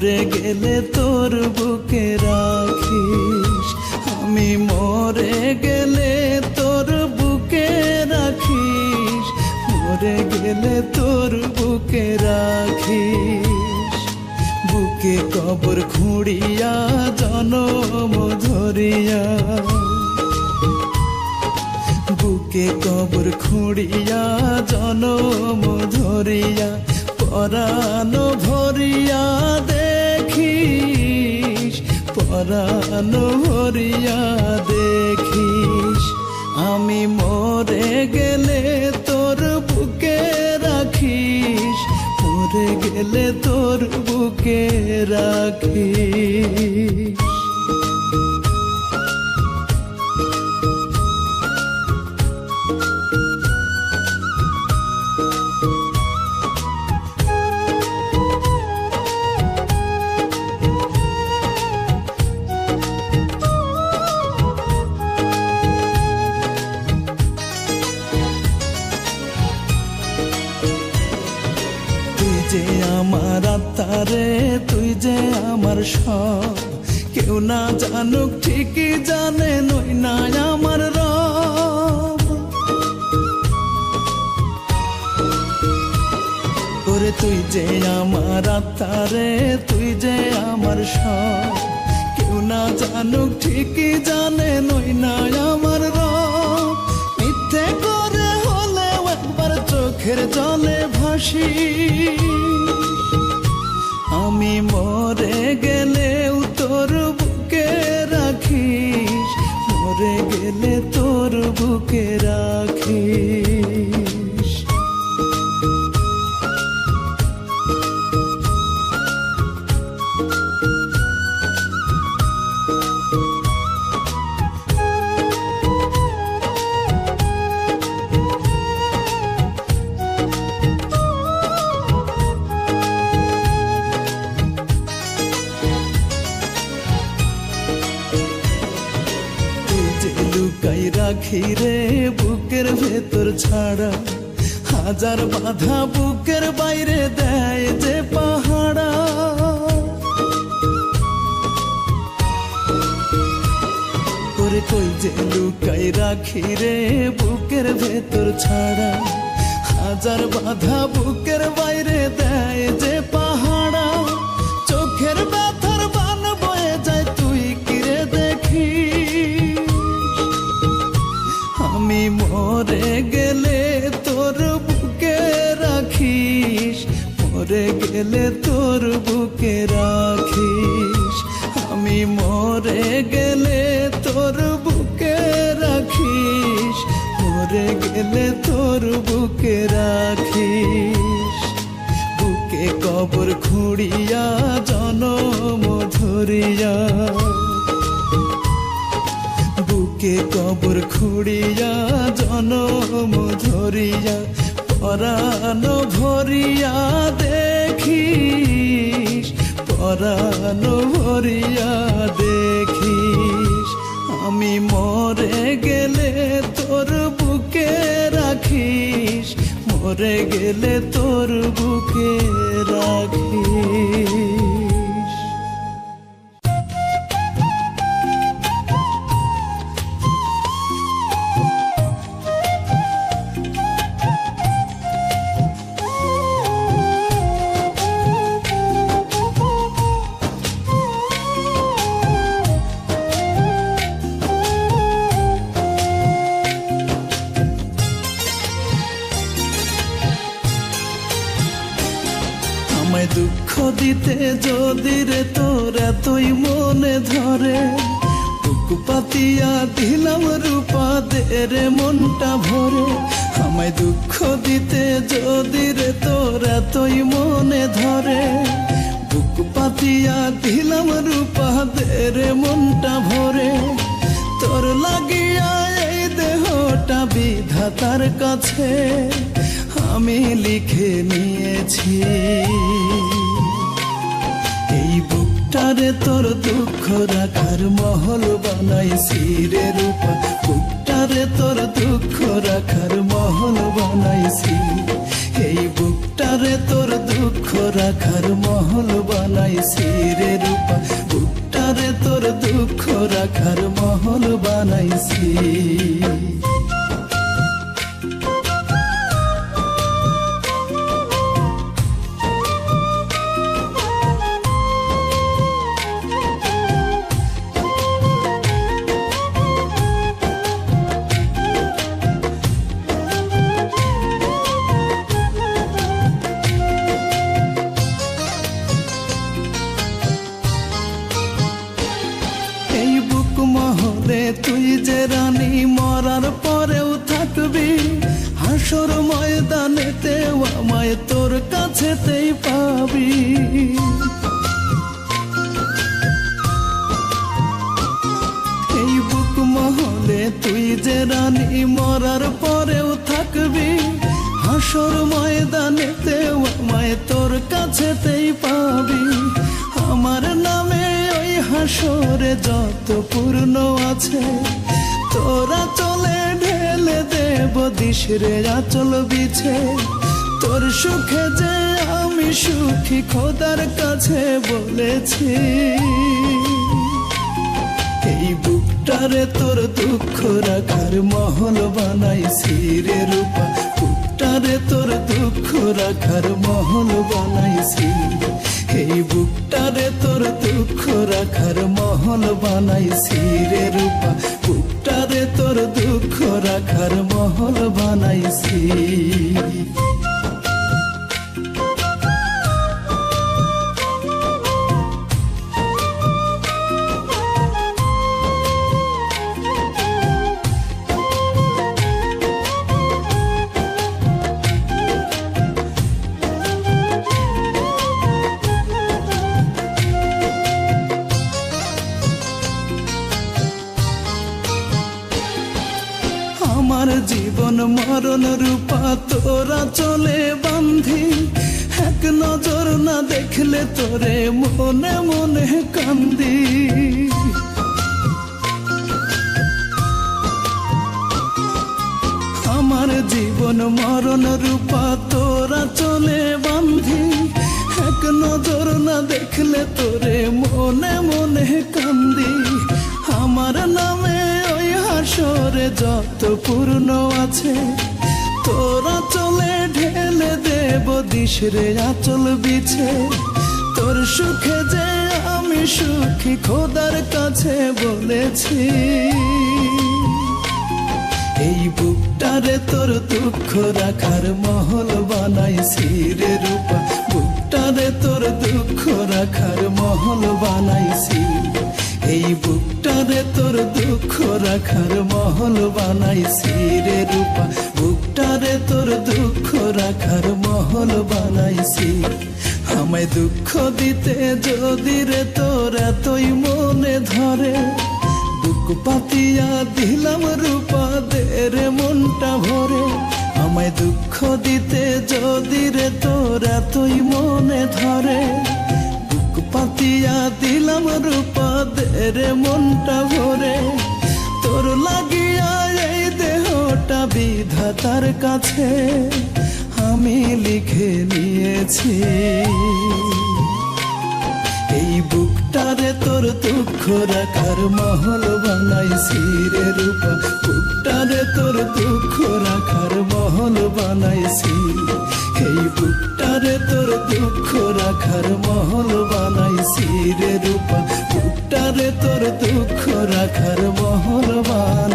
মরে গেলে তোর বুকে রাখিস, আমি মরে গেলে তোর বুকে রাখিস, মরে গেলে তোর বুকে রাখিস। বুকে কবর খুঁড়িয়া জনম ধরিয়া, বুকে কবর খুঁড়িয়া জনম ধরিয়া, পরানো ভরিয়া দেখিস, পরানো ভরিয়া দেখিস। আমি মরে গেলে তোর বুকে রাখিস, মরে গেলে তোর বুকে রাখিস। তুই যে আমার আত্মারে, তুই যে আমার সব, কেউ না জানুক ঠিকই জানে নই না আমার রব। ওরে তুই যে আমার আত্মারে, তুই যে আমার সব, কেউ না জানুক ঠিকই জানে নই না আমার রব। মিথ্যে করে হলেও একবার চোখের জলে ভাসি, আমি মরে গেলেও তোর বুকে রাখিস, মরে গেলে তোর বুকে রাখিস। লুকাই রাখি রে বুকের ভেতর ছাড়া, হাজার বাধা বুকের বাইরে দেয় যে পাহাড়া। করে কই যে লুকাই রাখি রে বুকের ভেতর ছাড়া, হাজার বাধা বুকের বাইরে দেয় যে পাহাড়া। চোখের ব্যথার বান বয়ে যায় তুই কিরে দেখি, আমি মরে গেলে তোর বুকে রাখিস, মরে গেলে তোর বুকে রাখিস। আমি মরে গেলে তোর বুকে রাখিস, মরে গেলে তোর বুকে রাখিস। বুকে কবর খুঁড়িয়া জনম ধরিয়া, বুকে কবর খুঁড়িয়া জনম ধরিয়া, পরানো ভরিয়া দেখিস, পরানো ভরিয়া দেখিস। আমি মরে গেলে তোর বুকে রাখিস, মরে গেলে তোর বুকে রাখিস। আমায় দুঃখ দিতে যদি রে তোর এতই মনে ধরে, বুক পাতিয়া দিলাম রূপা দে রে মনটা ভরে। আমায় দুঃখ দিতে যদি রে তোর এতই মনে ধরে, বুক পাতিয়া দিলাম রূপা দে রে মনটা ভরে। তোর লাগিয়া এই দেহটা বিধাতার কাছে আমি লিখে নিয়েছি। এই বুকটারে তোর দুঃখ রাখার মহল বানাইছি রে রূপা, বুকটারে তোর দুঃখ রাখার মহল বানাইছি। এই বুকটা বুকটারে তোর দুঃখ রাখার মহল বানাইছি রে রূপা, বুকটারে তোর দুঃখ রাখার মহল বানাইছি। এই বুক মহলে তুই যে রানী, মরার পরেও থাকবি, হাসর ময়দানেতে আমায় তোর কাছেতেই পাবি। এই বুক মহলে তুই যে রানী, মরার পরেও থাকবি, হাসর ময়দানেতে আমায় তোর কাছেতেই পাবি। আমার নামে ওই হাসরে যত পূর্ণ আছে, তোরা চলে ঢেলে দেব দিশরে আচল বিছে। তোর সুখে যে আমি সুখী খোদার কাছে বলেছি। এই বুকটারে তোর দুঃখ রাখার মহল বানাইছি রে রূপা, বুকটারে তোর দুঃখ রাখার মহল বানাইছি। এই বুকটারে তোর দুঃখ রাখার মহল বানাইছি রে রূপা, বুকটারে তোর দুঃখ রাখার মহল বানাইছি। আমার জীবন মরণ রূপা তোরা চলে বান্ধি, এক নজর না দেখলে তোরে মনে মনে কান্দি। আমার জীবন মরণ রূপা তোরা চলে বান্ধি, এক নজর না দেখলে তোরে মনে মনে কান্দি। আমার নামে ওই হাসরে যত পূর্ণ আছে, তোরা চলে ঢেলে দেব দিশরে আচল বিছে। তোর সুখে যে আমি সুখী খোদার কাছে বলেছি। এই বুকটারে তোর দুঃখ রাখার মহল বানাইছি রে রূপা, বুকটারে তোর দুঃখ রাখার মহল বানাইছি। এই বুকটারে তোর দুঃখ রাখার মহল বানাইছি রে রূপা, বুকটারে তোর দুঃখ রাখার মহল বানাইছি। আমায় দুঃখ দিতে যদি রে তোর এতই মনে ধরে, বুক পাতিয়া দিলাম রূপা দে রে মনটা ভরে। আমায় দুঃখ দিতে যদি রে তোর এতই মনে ধরে, বুক পাতিয়া দিলাম রূপা দে রে মনটা ভরে। তোর লাগিয়া এই দেহটা বিধাতার কাছে আমি লিখে নিয়েছি। এই বুকটারে তোর দুঃখ রাখার মহল বানাইছি রে রূপা, বুকটারে তোর দুঃখ রাখার মহল বানাইছি। এই বুকটারে তোর দুঃখ রাখার মহল বানাইছি রে রূপা, বুকটারে তোর দুঃখ রাখার মহল বানাইছি।